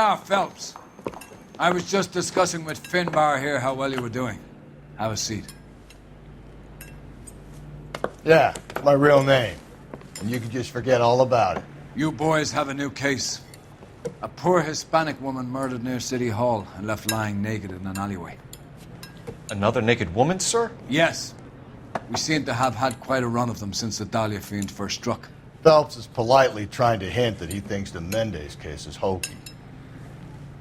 Ah, Phelps. I was just discussing with Finbar here how well you were doing. Have a seat. Yeah, my real name. And you can just forget all about it. You boys have a new case. A poor Hispanic woman murdered near City Hall and left lying naked in an alleyway. Another naked woman, sir? Yes. We seem to have had quite a run of them since the Dahlia fiend first struck. Phelps is politely trying to hint that he thinks the Mendez case is hokey.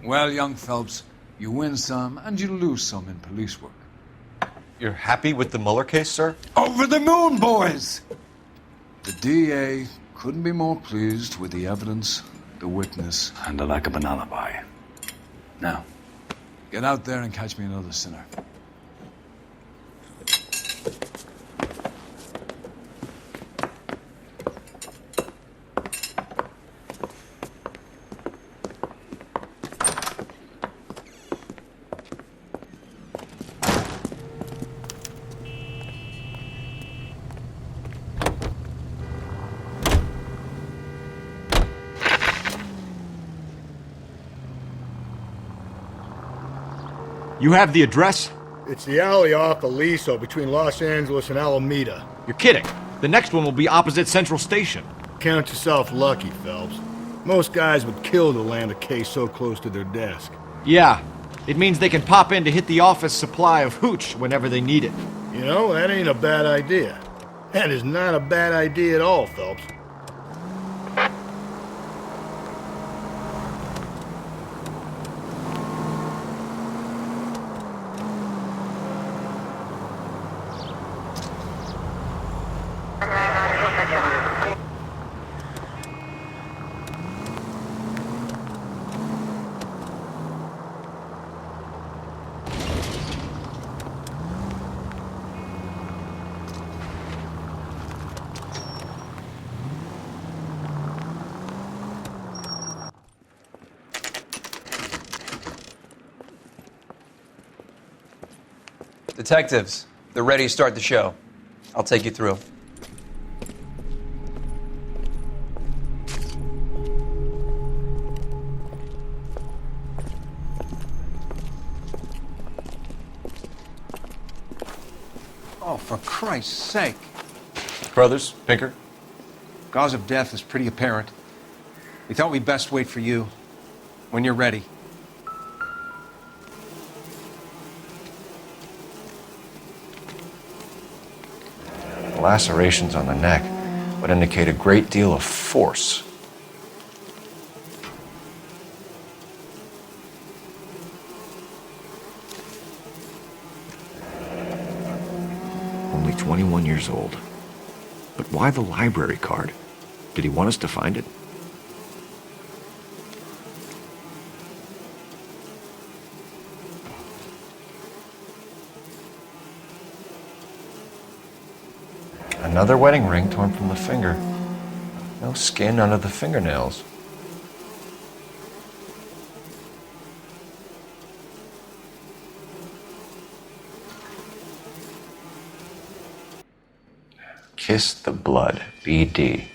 Well, young Phelps, you win some and you lose some in police work. You're happy with the Mueller case, sir? Over the moon, boys! The DA couldn't be more pleased with the evidence, the witness, and the lack of an alibi. Now, get out there and catch me another sinner. You have the address? It's the alley off Aliso between Los Angeles and Alameda. You're kidding. The next one will be opposite Central Station. Count yourself lucky, Phelps. Most guys would kill to land a case so close to their desk. Yeah, it means they can pop in to hit the office supply of hooch whenever they need it. You know, that ain't a bad idea. That is not a bad idea at all, Phelps. Detectives, they're ready to start the show. I'll take you through. Oh, for Christ's sake. Brothers, Pinker? Cause of death is pretty apparent. We thought we'd best wait for you. When you're ready. Lacerations on the neck would indicate a great deal of force. Only 21 years old. But why the library card? Did he want us to find it? Another wedding ring torn from the finger. No skin under the fingernails. Kiss the blood, BD.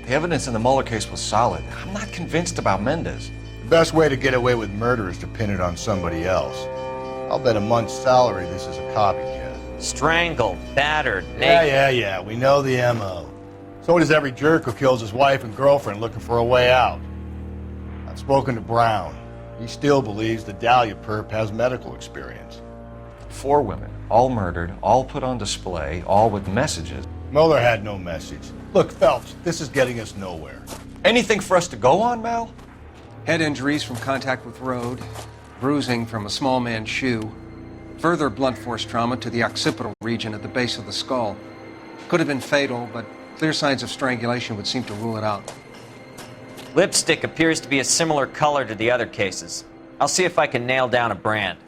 The evidence in the Mueller case was solid. I'm not convinced about Mendez. The best way to get away with murder is to pin it on somebody else. I'll bet a month's salary this is a copycat. Strangled, battered, naked. Yeah. We know the M.O. So does every jerk who kills his wife and girlfriend looking for a way out. I've spoken to Brown. He still believes the Dahlia perp has medical experience. 4 women, all murdered, all put on display, all with messages. Mueller had no message. Look, Phelps, this is getting us nowhere. Anything for us to go on, Mal? Head injuries from contact with road, bruising from a small man's shoe, further blunt force trauma to the occipital region at the base of the skull. Could have been fatal, but clear signs of strangulation would seem to rule it out. Lipstick appears to be a similar color to the other cases. I'll see if I can nail down a brand.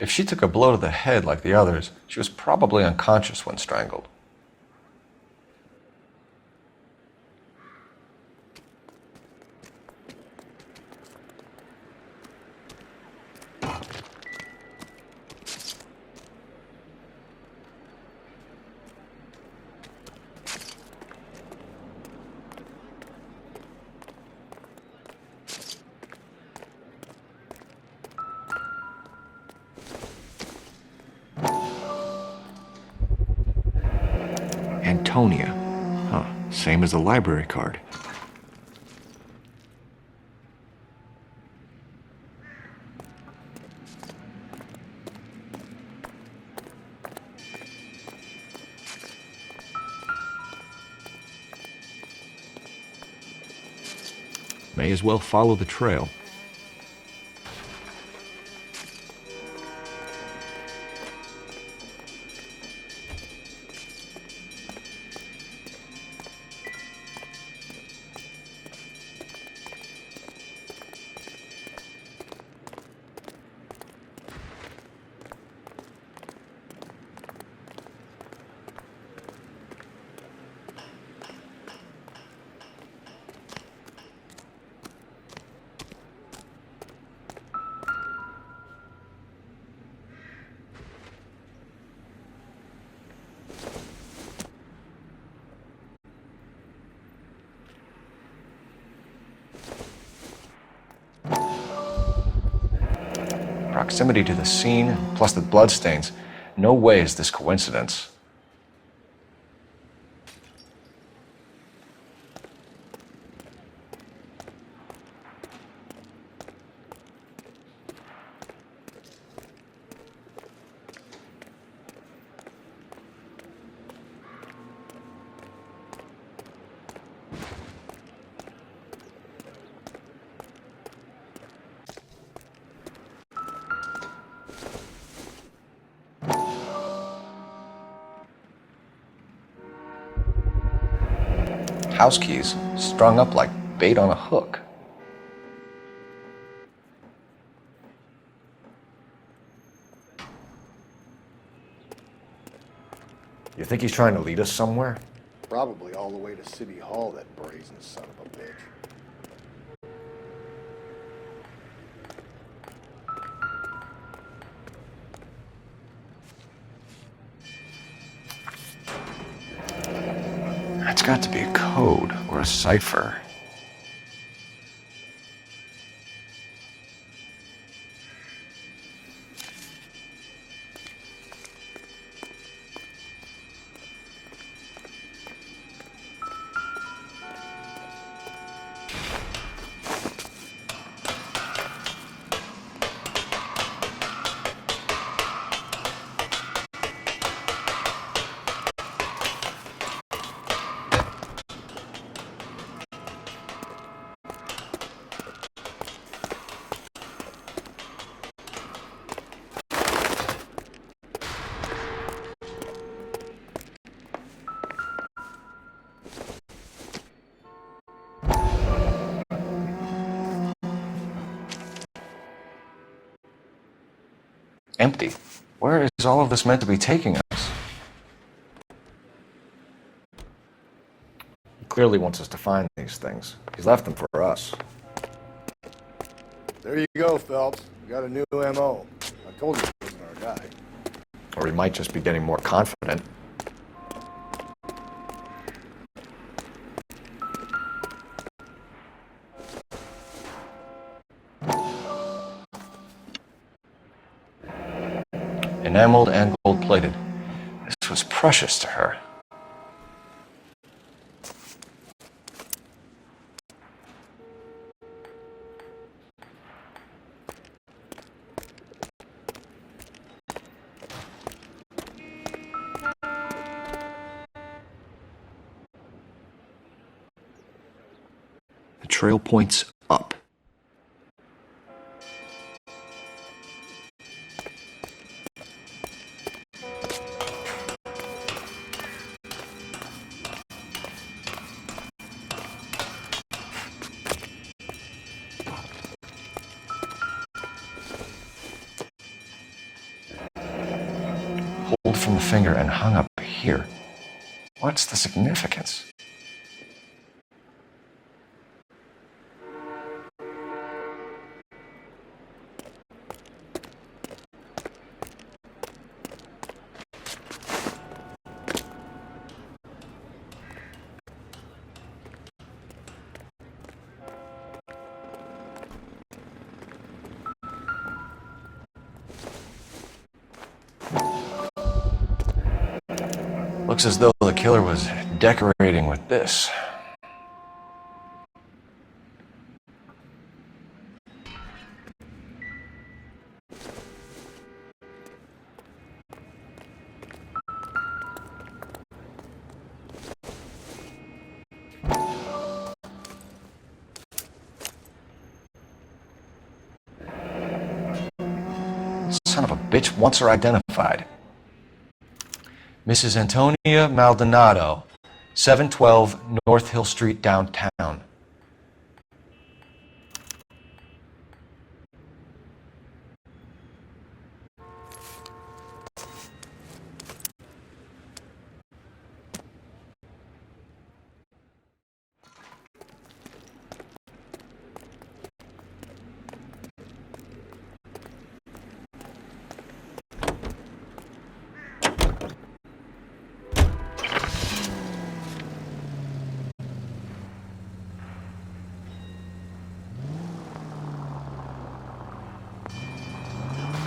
If she took a blow to the head like the others, she was probably unconscious when strangled. Antonia. Huh. Same as the library card. May as well follow the trail. Proximity to the scene, plus the bloodstains. No way is this coincidence. House keys strung up like bait on a hook. You think he's trying to lead us somewhere? Probably all the way to City Hall, that brazen son of a bitch. That's got to be a code or a cipher. Empty. Where is all of this meant to be taking us? He clearly wants us to find these things. He's left them for us. There you go, Phelps. We got a new M.O. I told you he wasn't our guy. Or he might just be getting more confident. Enameled and gold-plated. This was precious to her. The trail points up. from the finger and hung up here. What's the significance? Looks as though the killer was decorating with this. Son of a bitch wants her identified. Mrs. Antonia Maldonado, 712 North Hill Street, downtown.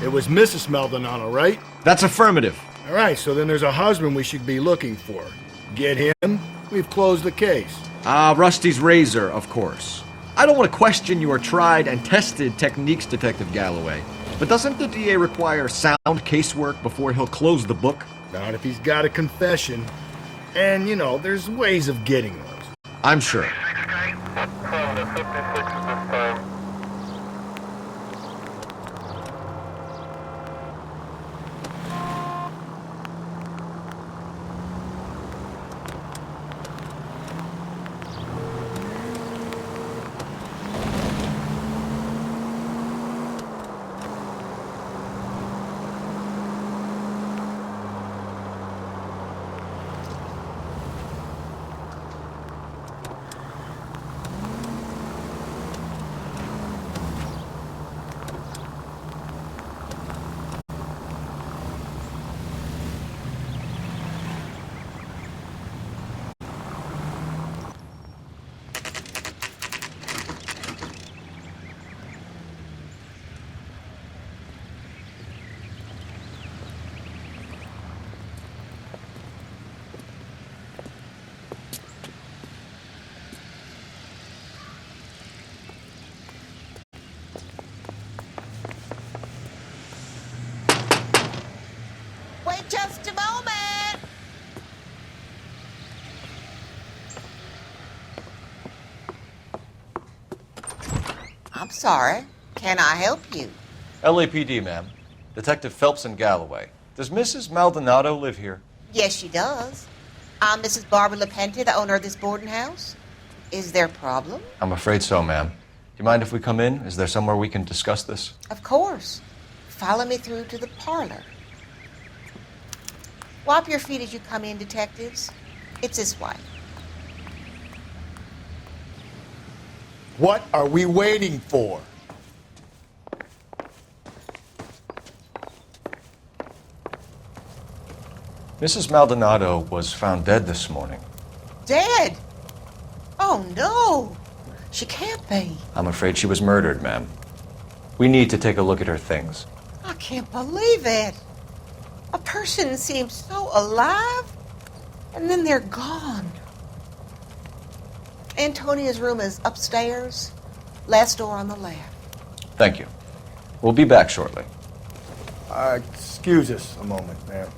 It was Mrs. Maldonado, right? That's affirmative. All right, so then there's a husband we should be looking for. Get him, we've closed the case. Rusty's razor, of course. I don't want to question your tried and tested techniques, Detective Galloway. But doesn't the DA require sound casework before he'll close the book? Not if he's got a confession. And, you know, there's ways of getting those. I'm sure. Just a moment. I'm sorry. Can I help you? LAPD, ma'am. Detective Phelps and Galloway. Does Mrs. Maldonado live here? Yes, she does. I'm Mrs. Barbara LaPente, the owner of this boarding house. Is there a problem? I'm afraid so, ma'am. Do you mind if we come in? Is there somewhere we can discuss this? Of course. Follow me through to the parlor. Wipe your feet as you come in, detectives. It's this way. What are we waiting for? Mrs. Maldonado was found dead this morning. Dead? Oh, no. She can't be. I'm afraid she was murdered, ma'am. We need to take a look at her things. I can't believe it. A person seems so alive, and then they're gone. Antonia's room is upstairs, last door on the left. Thank you. We'll be back shortly. Excuse us a moment, ma'am.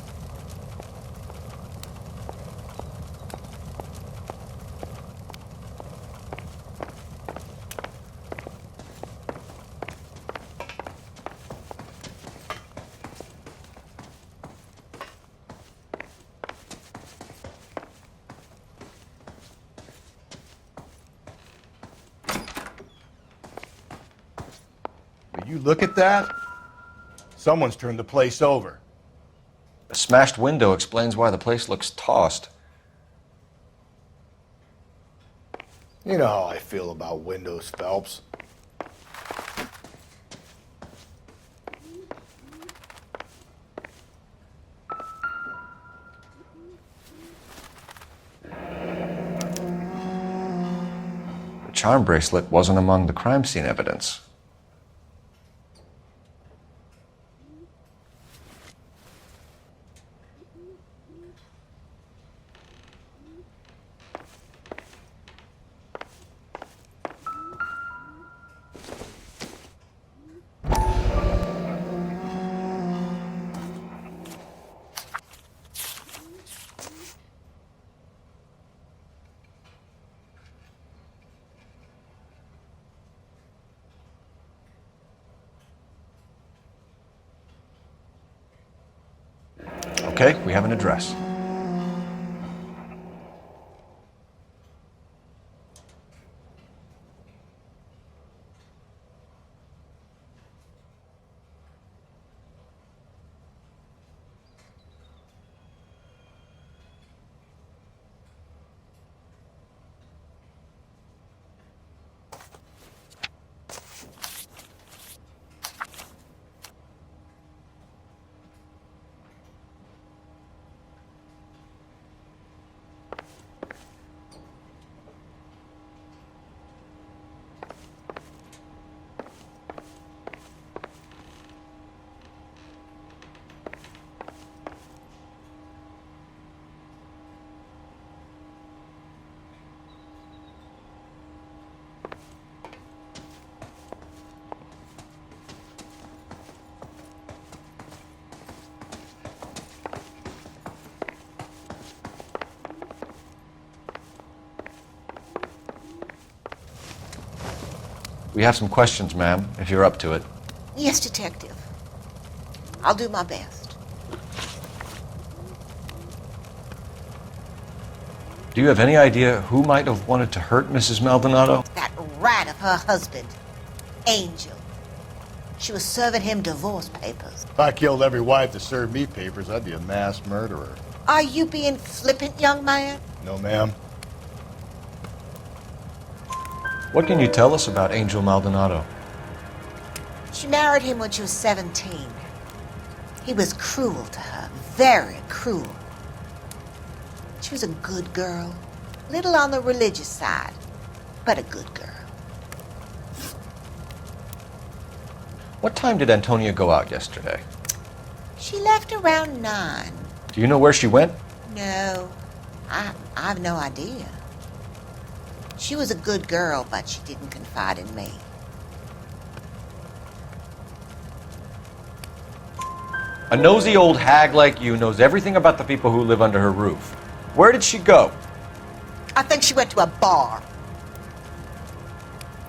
Will you look at that? Someone's turned the place over. A smashed window explains why the place looks tossed. You know how I feel about windows, Phelps. The charm bracelet wasn't among the crime scene evidence. Okay, we have an address. We have some questions, ma'am, if you're up to it. Yes, Detective. I'll do my best. Do you have any idea who might have wanted to hurt Mrs. Maldonado? That rat of her husband, Angel. She was serving him divorce papers. If I killed every wife that served me papers, I'd be a mass murderer. Are you being flippant, young man? No, ma'am. What can you tell us about Angel Maldonado? She married him when she was 17. He was cruel to her, very cruel. She was a good girl, little on the religious side, but a good girl. What time did Antonia go out yesterday? She left around 9. Do you know where she went? No, I have no idea. She was a good girl, but she didn't confide in me. A nosy old hag like you knows everything about the people who live under her roof. Where did she go? I think she went to a bar.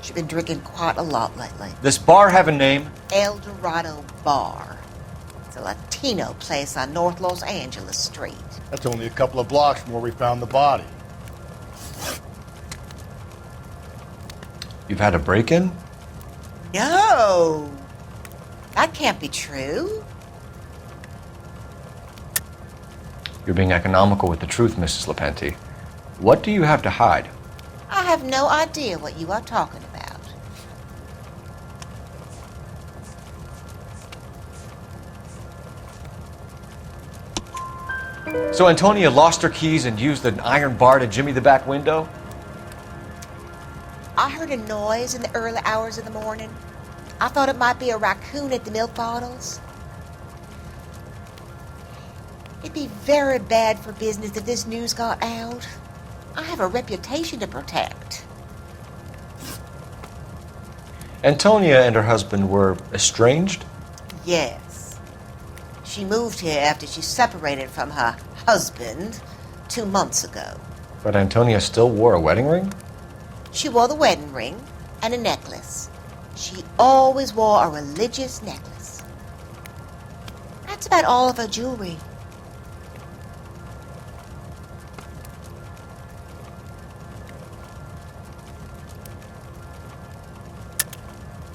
She's been drinking quite a lot lately. This bar have a name? El Dorado Bar. It's a Latino place on North Los Angeles Street. That's only a couple of blocks from where we found the body. You've had a break-in? No, that can't be true. You're being economical with the truth, Mrs. Lepenti. What do you have to hide? I have no idea what you are talking about. So Antonia lost her keys and used an iron bar to jimmy the back window? I heard a noise in the early hours of the morning. I thought it might be a raccoon at the milk bottles. It'd be very bad for business if this news got out. I have a reputation to protect. Antonia and her husband were estranged? Yes. She moved here after she separated from her husband 2 months ago. But Antonia still wore a wedding ring? She wore the wedding ring and a necklace. She always wore a religious necklace. That's about all of her jewelry.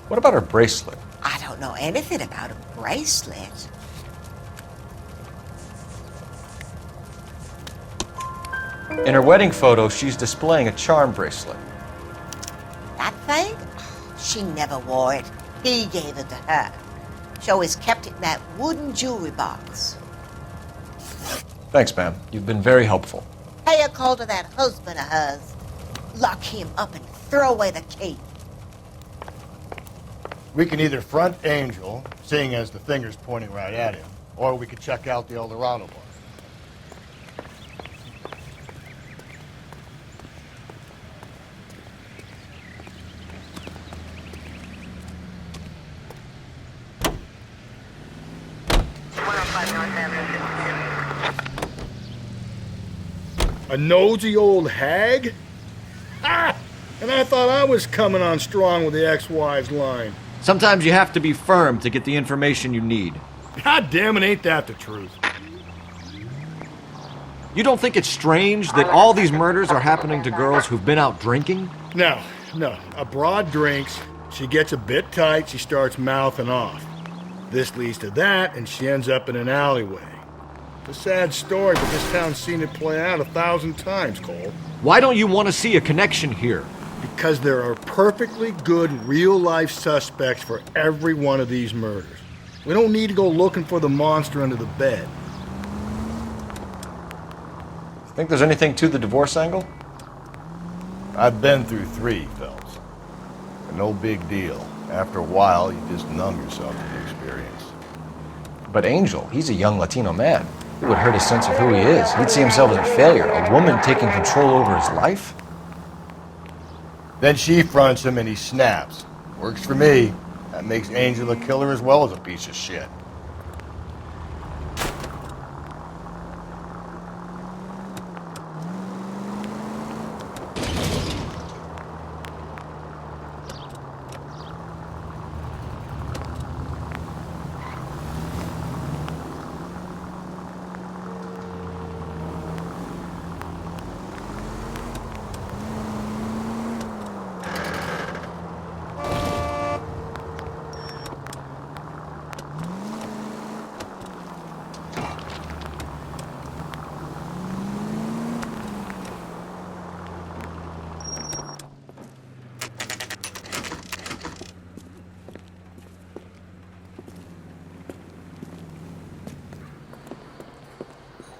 What about her bracelet? I don't know anything about a bracelet. In her wedding photo, she's displaying a charm bracelet. That thing? She never wore it. He gave it to her. She always kept it in that wooden jewelry box. Thanks, ma'am. You've been very helpful. Pay a call to that husband of hers. Lock him up and throw away the key. We can either front Angel, seeing as the finger's pointing right at him, or we could check out the Eldorado bar. A nosy old hag? Ah! And I thought I was coming on strong with the ex-wives line. Sometimes you have to be firm to get the information you need. God damn it, ain't that the truth? You don't think it's strange that all these murders are happening to girls who've been out drinking? No. A broad drinks, she gets a bit tight, she starts mouthing off. This leads to that, and she ends up in an alleyway. It's a sad story, but this town's seen it play out 1,000 times, Cole. Why don't you want to see a connection here? Because there are perfectly good real-life suspects for every one of these murders. We don't need to go looking for the monster under the bed. Think there's anything to the divorce angle? I've been through 3, Phelps. But no big deal. After a while, you just numb yourself to the experience. But Angel, he's a young Latino man. It would hurt his sense of who he is. He'd see himself as a failure. A woman taking control over his life? Then she fronts him and he snaps. Works for me. That makes Angel a killer as well as a piece of shit.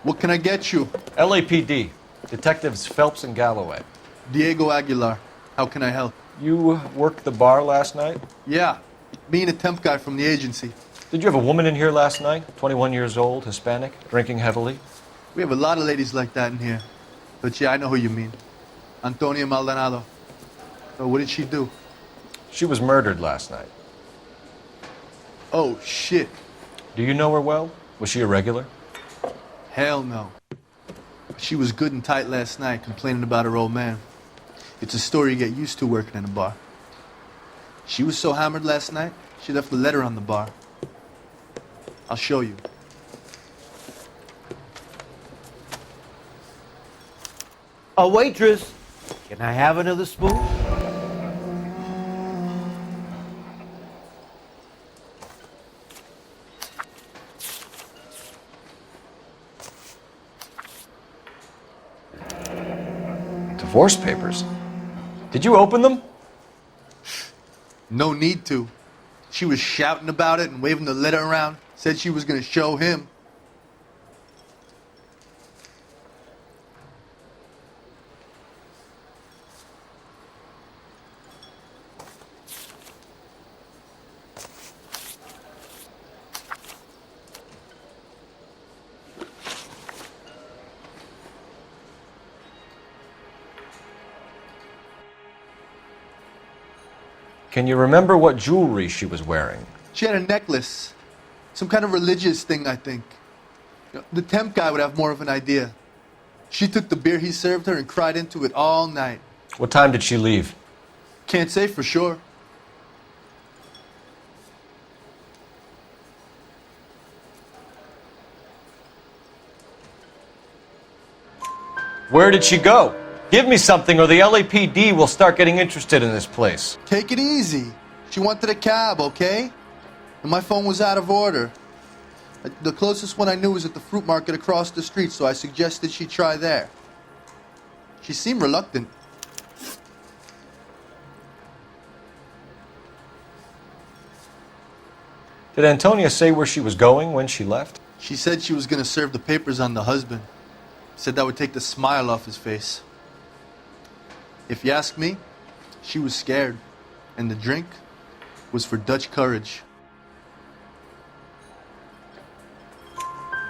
What can I get you? LAPD. Detectives Phelps and Galloway. Diego Aguilar. How can I help? You worked the bar last night? Yeah, me and a temp guy from the agency. Did you have a woman in here last night? 21 years old, Hispanic, drinking heavily? We have a lot of ladies like that in here. But yeah, I know who you mean. Antonia Maldonado. So what did she do? She was murdered last night. Oh, shit. Do you know her well? Was she a regular? Hell no. She was good and tight last night, complaining about her old man. It's a story you get used to working in a bar. She was so hammered last night, she left a letter on the bar. I'll show you. A waitress, can I have another spoon? Divorce papers? Did you open them? No need to. She was shouting about it and waving the letter around. Said she was going to show him. Can you remember what jewelry she was wearing? She had a necklace. Some kind of religious thing, I think. The temp guy would have more of an idea. She took the beer he served her and cried into it all night. What time did she leave? Can't say for sure. Where did she go? Give me something or the LAPD will start getting interested in this place. Take it easy. She wanted a cab, okay? And my phone was out of order. The closest one I knew was at the fruit market across the street, so I suggested she try there. She seemed reluctant. Did Antonia say where she was going when she left? She said she was going to serve the papers on the husband. Said that would take the smile off his face. If you ask me, she was scared. And the drink was for Dutch courage.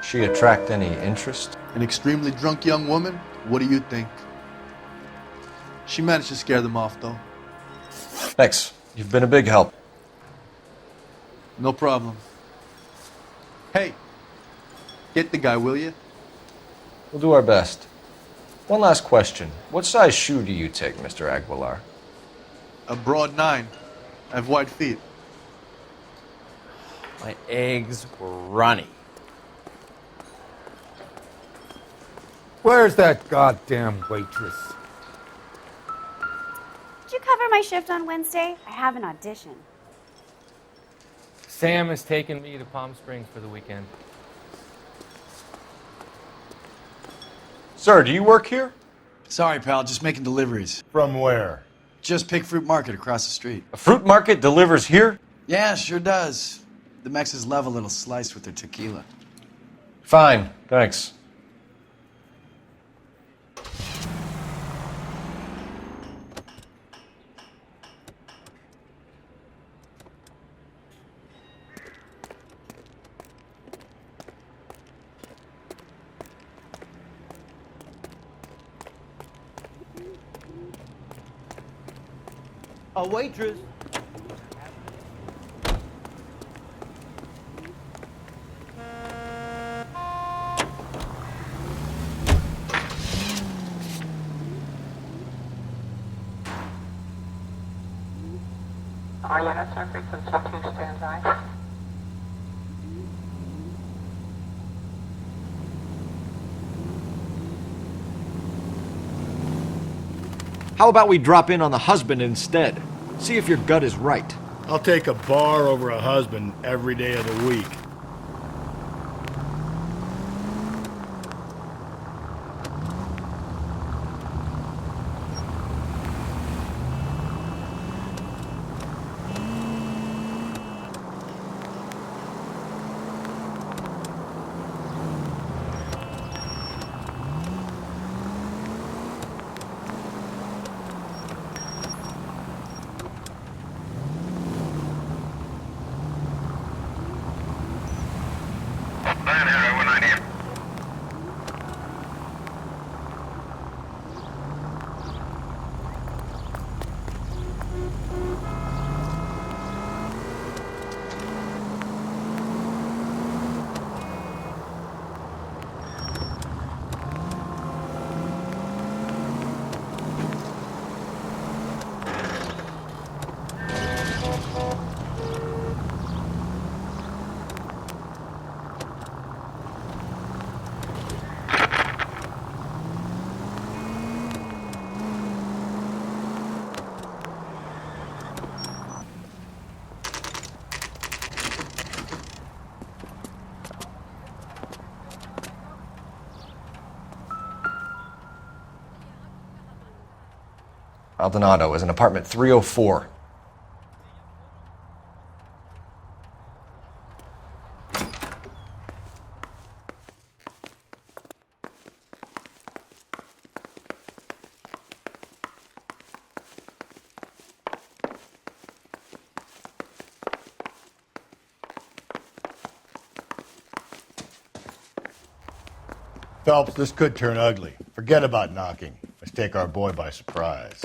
She attract any interest? An extremely drunk young woman? What do you think? She managed to scare them off, though. Thanks. You've been a big help. No problem. Hey, get the guy, will you? We'll do our best. One last question. What size shoe do you take, Mr. Aguilar? A broad 9. I have wide feet. My eggs were runny. Where's that goddamn waitress? Did you cover my shift on Wednesday? I have an audition. Sam has taken me to Palm Springs for the weekend. Sir, do you work here? Sorry, pal, just making deliveries. From where? Just Pig Fruit Market across the street. A fruit market delivers here? Yeah, sure does. The Mexes love a little slice with their tequila. Fine, thanks. A waitress. How about we drop in on the husband instead? See if your gut is right. I'll take a bar over a husband every day of the week. Maldonado is in apartment 304. Phelps, this could turn ugly. Forget about knocking. Let's take our boy by surprise.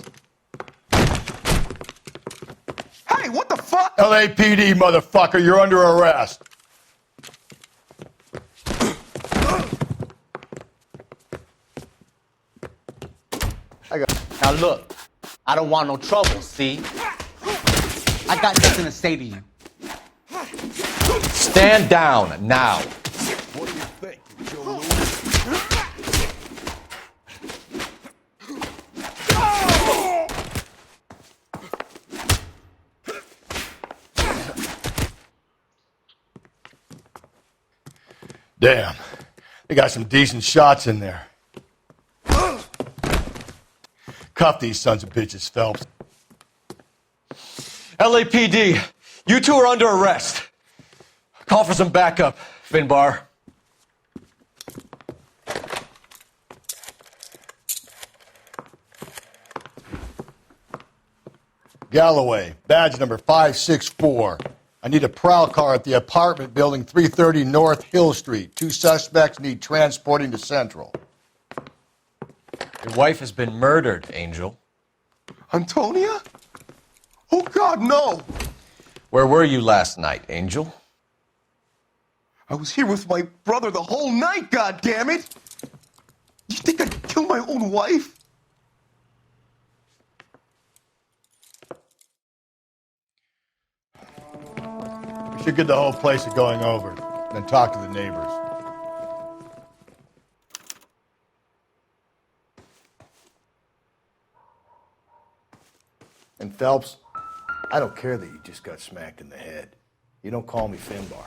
Hey, what the fuck? LAPD, motherfucker, you're under arrest. Now look, I don't want no trouble, see? I got nothing to say to you. Stand down, now. What do you think, Joe? Damn, they got some decent shots in there. Cuff these sons of bitches, Phelps. LAPD, you two are under arrest. Call for some backup, Finbar. Galloway, badge number 564. I need a prowl car at the apartment building 330 North Hill Street. 2 suspects need transporting to Central. Your wife has been murdered, Angel. Antonia? Oh, God, no! Where were you last night, Angel? I was here with my brother the whole night, goddammit! You think I'd kill my own wife? We should get the whole place to going over, then talk to the neighbors. And Phelps, I don't care that you just got smacked in the head. You don't call me Finbar.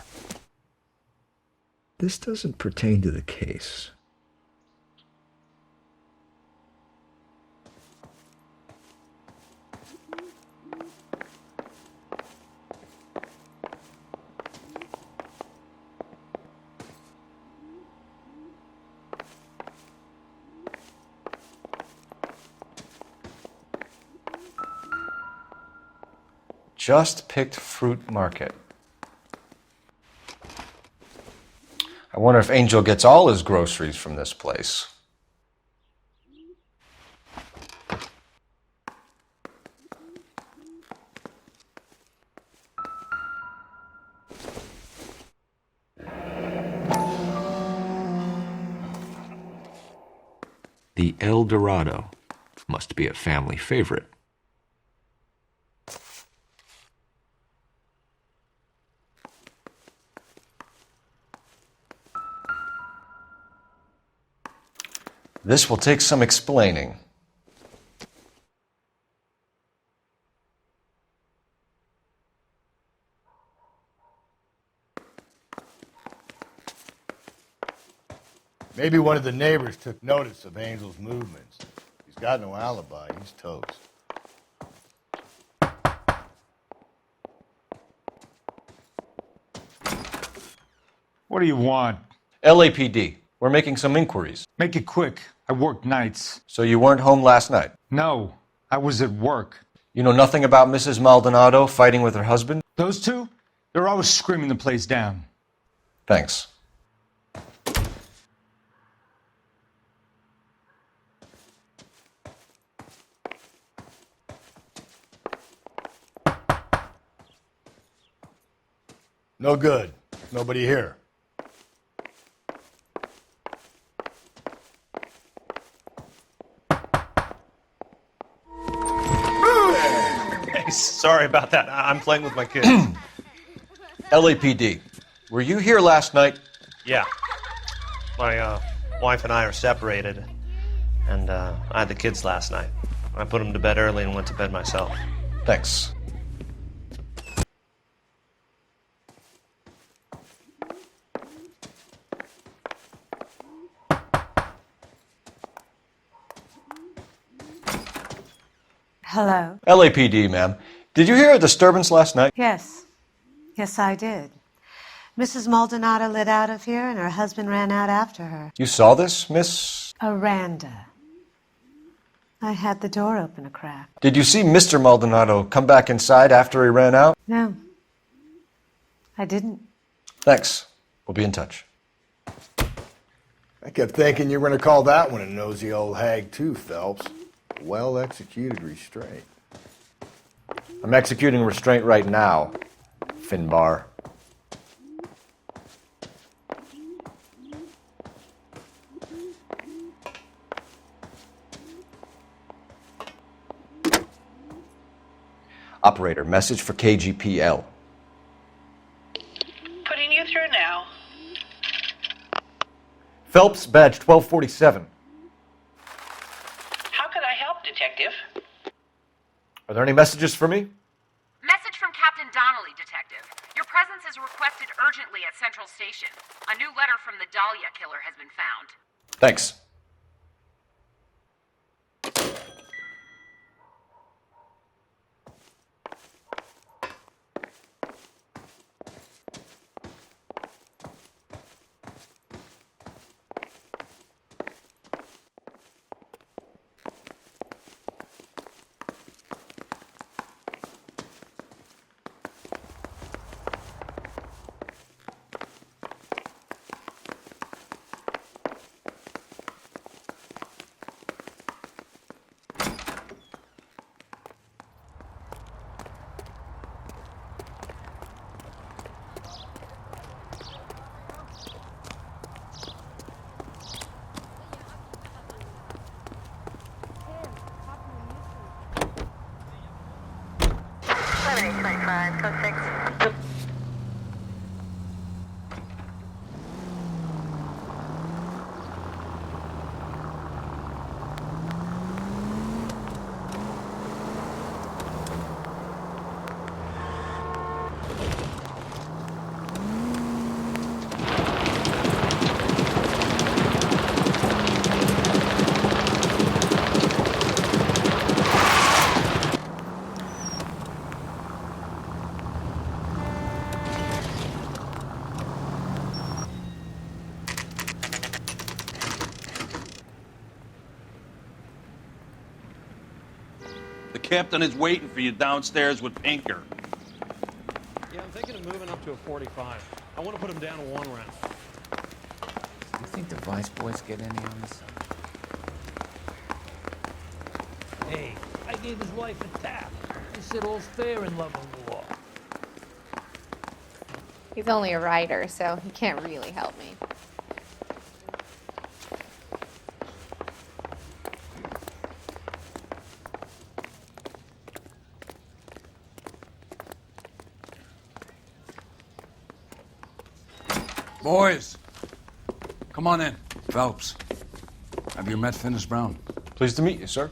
This doesn't pertain to the case. Just picked fruit market. I wonder if Angel gets all his groceries from this place. The El Dorado must be a family favorite. This will take some explaining. Maybe one of the neighbors took notice of Angel's movements. He's got no alibi. He's toast. What do you want? LAPD. We're making some inquiries. Make it quick. I work nights. So you weren't home last night? No, I was at work. You know nothing about Mrs. Maldonado fighting with her husband? Those two? They're always screaming the place down. Thanks. No good. Nobody here. Sorry about that. I'm playing with my kids. LAPD, were you here last night? Yeah. My wife and I are separated, and I had the kids last night. I put them to bed early and went to bed myself. Thanks. Hello? LAPD, ma'am. Did you hear a disturbance last night? Yes. Yes, I did. Mrs. Maldonado lit out of here, and her husband ran out after her. You saw this, Miss? Aranda. I had the door open a crack. Did you see Mr. Maldonado come back inside after he ran out? No. I didn't. Thanks. We'll be in touch. I kept thinking you were going to call that one a nosy old hag too, Phelps. Well-executed restraint. I'm executing restraint right now, Finbar. Operator, message for KGPL. Putting you through now. Phelps, badge 1247. How could I help, Detective? Are there any messages for me? Message from Captain Donnelly, Detective. Your presence is requested urgently at Central Station. A new letter from the Dahlia killer has been found. Thanks. 5, code 6. The captain is waiting for you downstairs with Pinker. Yeah, I'm thinking of moving up to a 45. I want to put him down to 1 round. You think the Vice boys get any on this? Hey, I gave his wife a tap. He said all's fair in love and war. He's only a writer, so he can't really help me. Boys, come on in. Phelps, have you met Finis Brown? Pleased to meet you, sir.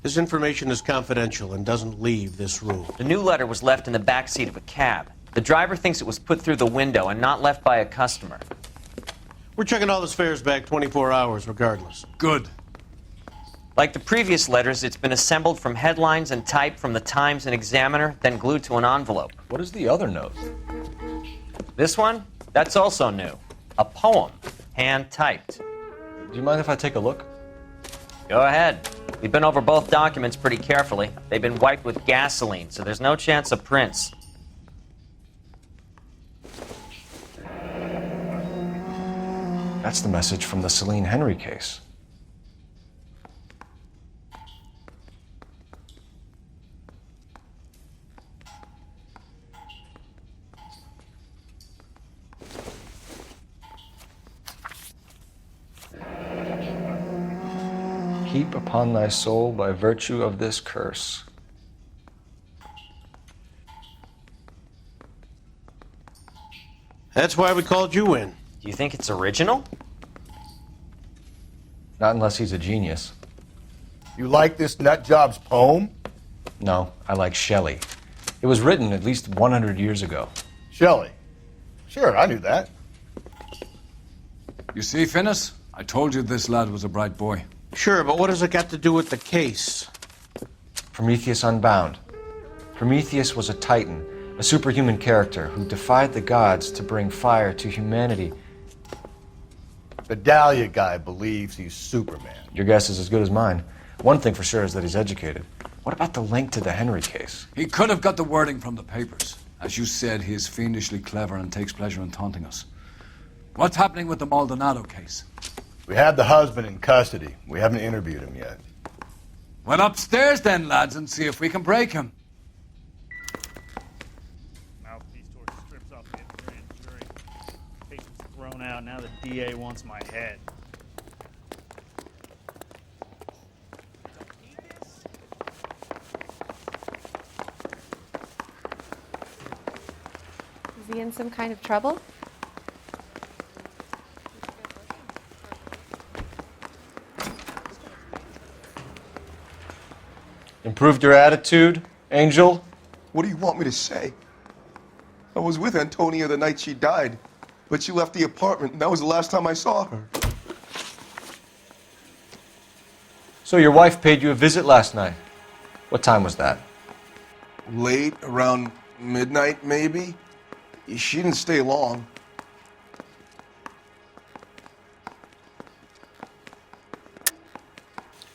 This information is confidential and doesn't leave this room. The new letter was left in the back seat of a cab. The driver thinks it was put through the window and not left by a customer. We're checking all his fares back 24 hours regardless. Good. Like the previous letters, it's been assembled from headlines and typed from the Times and Examiner, then glued to an envelope. What is the other note? This one? That's also new. A poem, hand-typed. Do you mind if I take a look? Go ahead. We've been over both documents pretty carefully. They've been wiped with gasoline, so there's no chance of prints. That's the message from the Celine Henry case. Heap upon thy soul by virtue of this curse. That's why we called you in. Do you think it's original? Not unless he's a genius. You like this nutjob's poem? No, I like Shelley. It was written at least 100 years ago. Shelley? Sure, I knew that. You see, Finis? I told you this lad was a bright boy. Sure, but what has it got to do with the case? Prometheus Unbound. Prometheus was a titan, a superhuman character who defied the gods to bring fire to humanity. The Dahlia guy believes he's Superman. Your guess is as good as mine. One thing for sure is that he's educated. What about the link to the Henry case? He could have got the wording from the papers. As you said, he is fiendishly clever and takes pleasure in taunting us. What's happening with the Maldonado case? We have the husband in custody. We haven't interviewed him yet. Well, upstairs then, lads, and see if we can break him. Mouthpiece towards strips off the grand jury. Patient's thrown out. Now the DA wants my head. Is he in some kind of trouble? Improved your attitude, Angel? What do you want me to say? I was with Antonia the night she died, but she left the apartment, and that was the last time I saw her. So your wife paid you a visit last night. What time was that? Late, around midnight, maybe? She didn't stay long.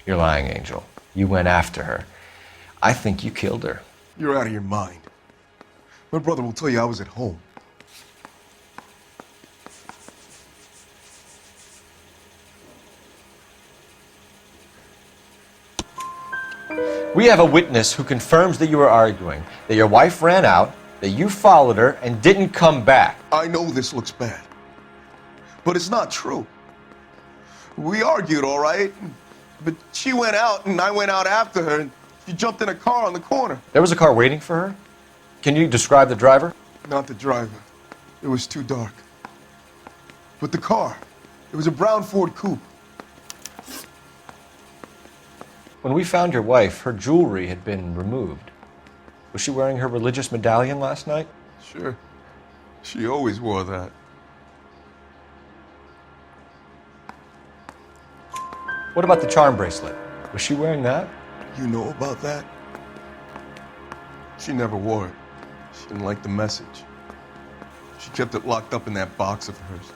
You're lying, Angel. You went after her. I think you killed her. You're out of your mind. My brother will tell you I was at home. We have a witness who confirms that you were arguing, that your wife ran out, that you followed her, and didn't come back. I know this looks bad, but it's not true. We argued, all right, but she went out and I went out after her, and she jumped in a car on the corner. There was a car waiting for her? Can you describe the driver? Not the driver. It was too dark. But the car. It was a brown Ford coupe. When we found your wife, her jewelry had been removed. Was she wearing her religious medallion last night? Sure. She always wore that. What about the charm bracelet? Was she wearing that? You know about that? She never wore it. She didn't like the message. She kept it locked up in that box of hers.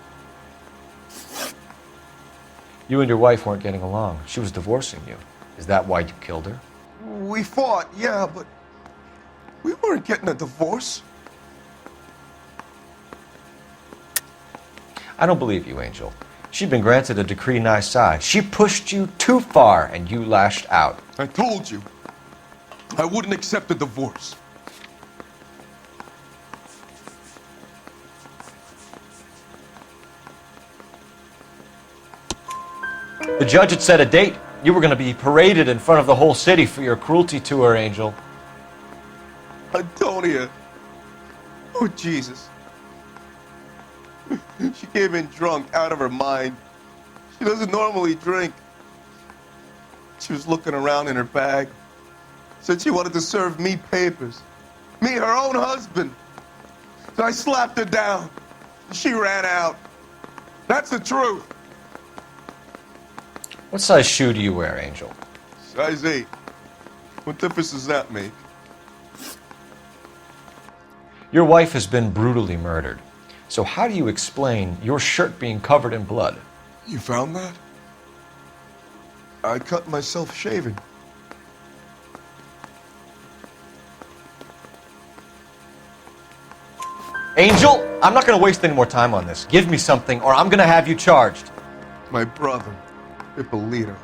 You and your wife weren't getting along. She was divorcing you. Is that why you killed her? We fought, yeah, but we weren't getting a divorce. I don't believe you, Angel. She'd been granted a decree nisi. She pushed you too far, and you lashed out. I told you, I wouldn't accept a divorce. The judge had set a date. You were going to be paraded in front of the whole city for your cruelty to her, Angel. Antonia. Oh, Jesus. She came in drunk, out of her mind. She doesn't normally drink. She was looking around in her bag. Said she wanted to serve me papers. Me, her own husband. So I slapped her down. She ran out. That's the truth. What size shoe do you wear, Angel? Size 8. What difference does that make? Your wife has been brutally murdered. So how do you explain your shirt being covered in blood? You found that? I cut myself shaving. Angel, I'm not going to waste any more time on this. Give me something or I'm going to have you charged. My brother, Ippolito,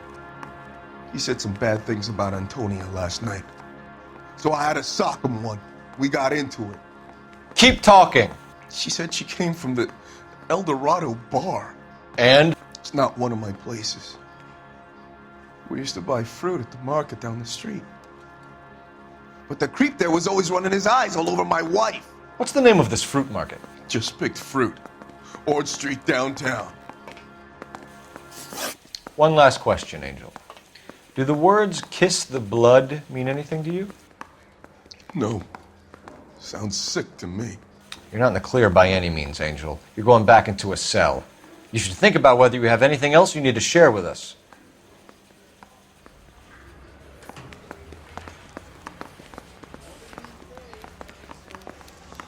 he said some bad things about Antonia last night. So I had to sock him one. We got into it. Keep talking. She said she came from the El Dorado bar. And? It's not one of my places. We used to buy fruit at the market down the street. But the creep there was always running his eyes all over my wife. What's the name of this fruit market? Just picked fruit. Ord Street downtown. One last question, Angel. Do the words kiss the blood mean anything to you? No. Sounds sick to me. You're not in the clear by any means, Angel. You're going back into a cell. You should think about whether you have anything else you need to share with us.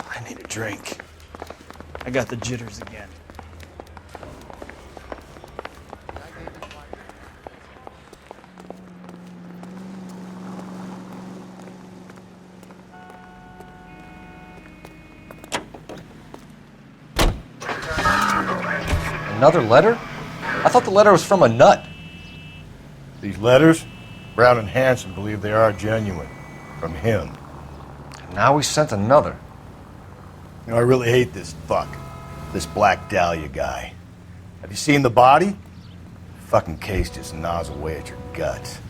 I need a drink. I got the jitters again. Another letter? I thought the letter was from a nut. These letters, Brown and Hanson believe they are genuine. From him. And now we sent another. You know, I really hate this fuck. This Black Dahlia guy. Have you seen the body? Fucking case just gnaws away at your guts.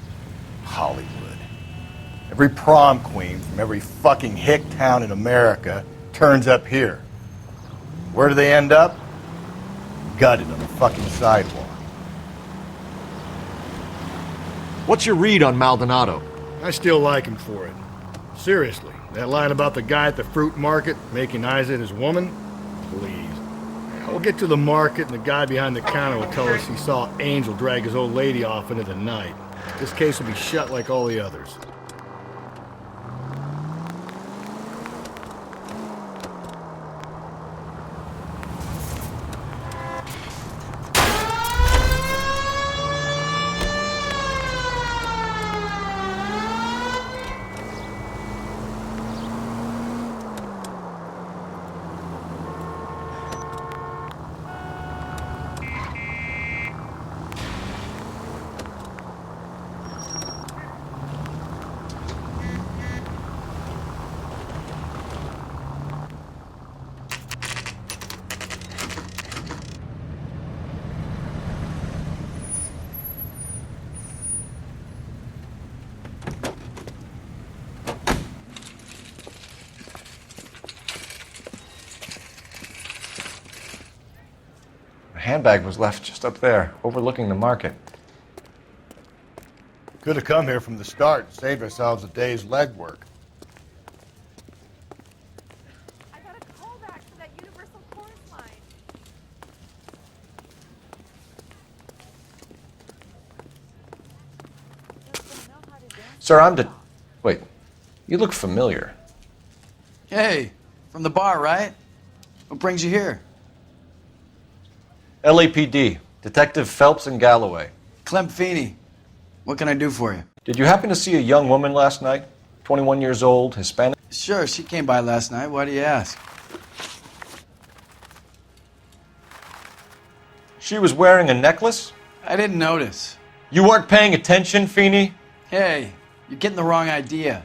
Hollywood. Every prom queen from every fucking hick town in America turns up here. Where do they end up? Gutted on the fucking sidewalk. What's your read on Maldonado? I still like him for it. Seriously, that line about the guy at the fruit market making eyes at his woman? Please. We'll get to the market and the guy behind the counter will tell us he saw Angel drag his old lady off into the night. This case will be shut like all the others. handbag was left just up there, overlooking the market. Could have come here from the start and saved ourselves a day's legwork. I got a callback for that Universal Chorus line. Sir, Wait, you look familiar. Hey, from the bar, right? What brings you here? LAPD, Detective Phelps and Galloway. Clem Feeney. What can I do for you? Did you happen to see a young woman last night? 21 years old, Hispanic? Sure, she came by last night. Why do you ask? She was wearing a necklace? I didn't notice. You weren't paying attention, Feeney? Hey, you're getting the wrong idea.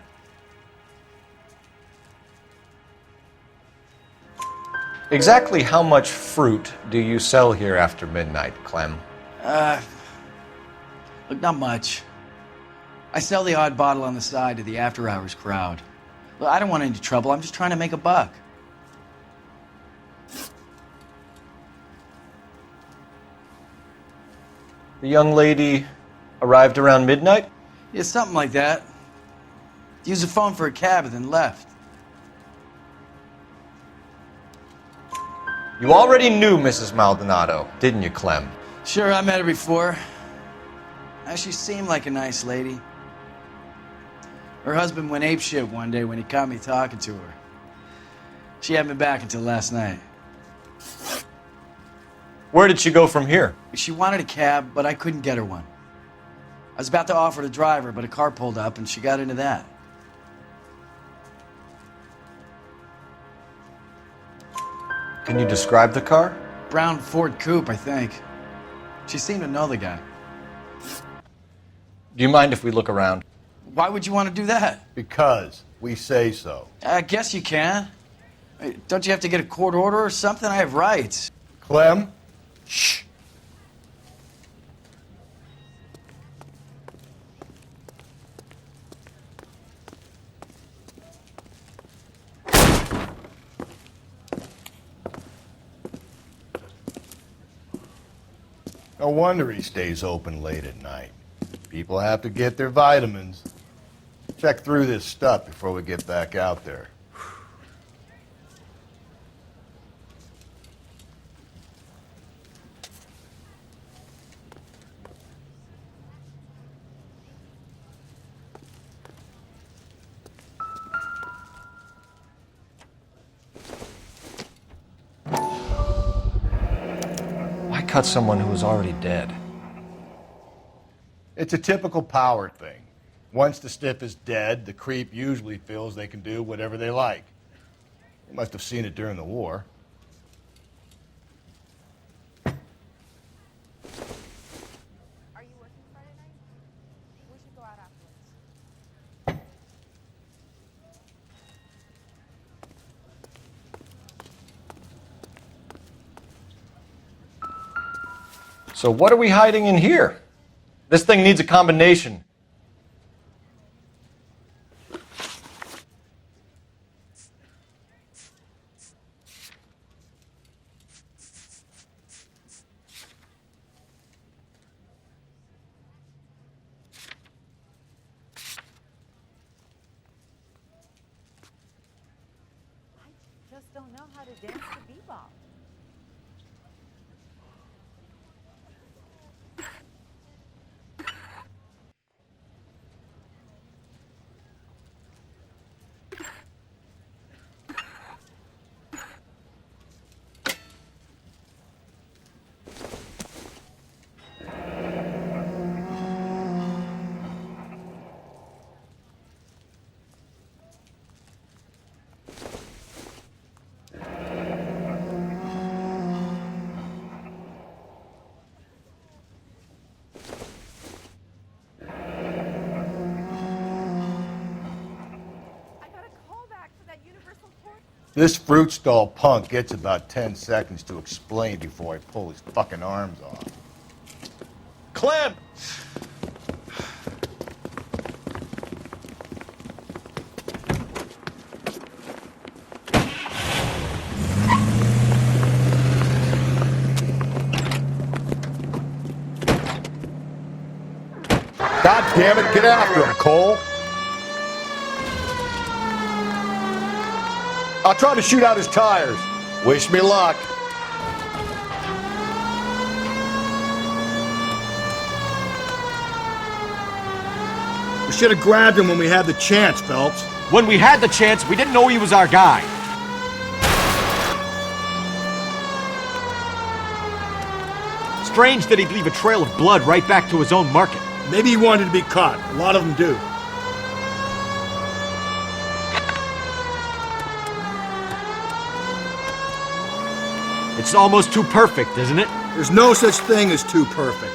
Exactly how much fruit do you sell here after midnight, Clem? Look, not much. I sell the odd bottle on the side to the after-hours crowd. Look, I don't want any trouble. I'm just trying to make a buck. The young lady arrived around midnight? Yeah, something like that. Used the phone for a cab and then left. You already knew Mrs. Maldonado, didn't you, Clem? Sure, I met her before. She seemed like a nice lady. Her husband went apeshit one day when he caught me talking to her. She hadn't been back until last night. Where did she go from here? She wanted a cab, but I couldn't get her one. I was about to offer to drive her, but a car pulled up and she got into that. Can you describe the car? Brown Ford Coupe, I think. She seemed to know the guy. Do you mind if we look around? Why would you want to do that? Because we say so. I guess you can. Hey, don't you have to get a court order or something? I have rights. Clem? Shh. No wonder he stays open late at night. People have to get their vitamins. Check through this stuff before we get back out there. Why cut someone who was already dead? It's a typical power thing. Once the stiff is dead, the creep usually feels they can do whatever they like. They must have seen it during the war. Are you working Friday night? We should go out afterwards. So what are we hiding in here? This thing needs a combination. I just don't know how to dance the bebop. This fruit stall punk gets about 10 seconds to explain before I pull his fucking arms off. Clem! Damn it, get after him, Cole. I'll try to shoot out his tires. Wish me luck. We should have grabbed him when we had the chance, Phelps. When we had the chance, we didn't know he was our guy. Strange that he'd leave a trail of blood right back to his own market. Maybe he wanted to be caught. A lot of them do. It's almost too perfect, isn't it? There's no such thing as too perfect.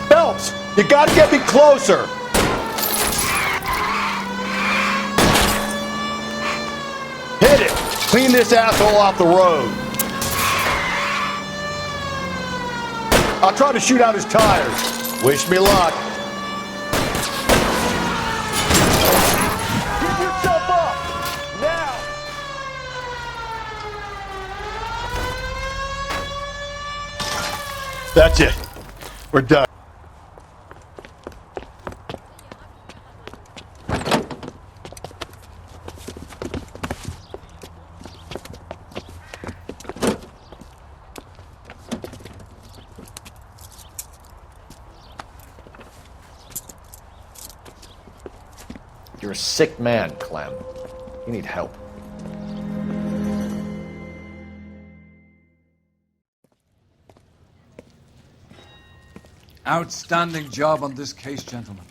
Phelps, you gotta get me closer. Hit it. Clean this asshole off the road. I'll try to shoot out his tires. Wish me luck. Give yourself up! Now! That's it. We're done. You're a sick man, Clem. You need help. Outstanding job on this case, gentlemen.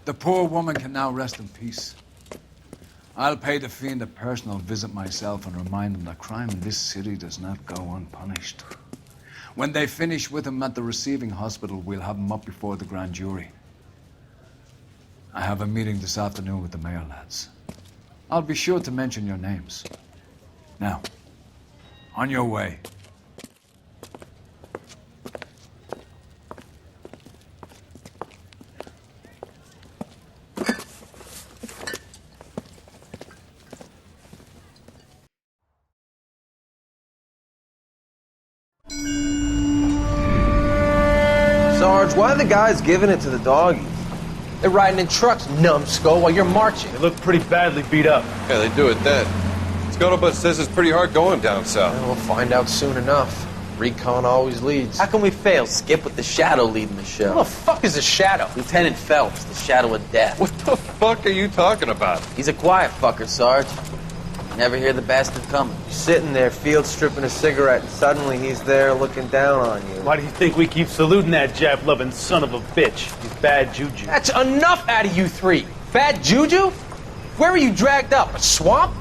The poor woman can now rest in peace. I'll pay the fiend a personal visit myself and remind him that crime in this city does not go unpunished. When they finish with him at the receiving hospital, we'll have him up before the grand jury. I have a meeting this afternoon with the mayor lads. I'll be sure to mention your names. Now, on your way. Sarge, why are the guys giving it to the doggies? They're riding in trucks, numbskull, while you're marching. They look pretty badly beat up. Yeah, they do at that. Scuttlebutt says it's pretty hard going down south. Well, we'll find out soon enough. Recon always leads. How can we fail, Skip, with the Shadow leading the show? Who the fuck is the Shadow? Lieutenant Phelps, the Shadow of Death. What the fuck are you talking about? He's a quiet fucker, Sarge. You never hear the bastard coming. You're sitting there, field stripping a cigarette, and suddenly he's there looking down on you. Why do you think we keep saluting that Jap-loving son of a bitch? He's bad juju. That's enough out of you three. Bad juju? Where were you dragged up? A swamp?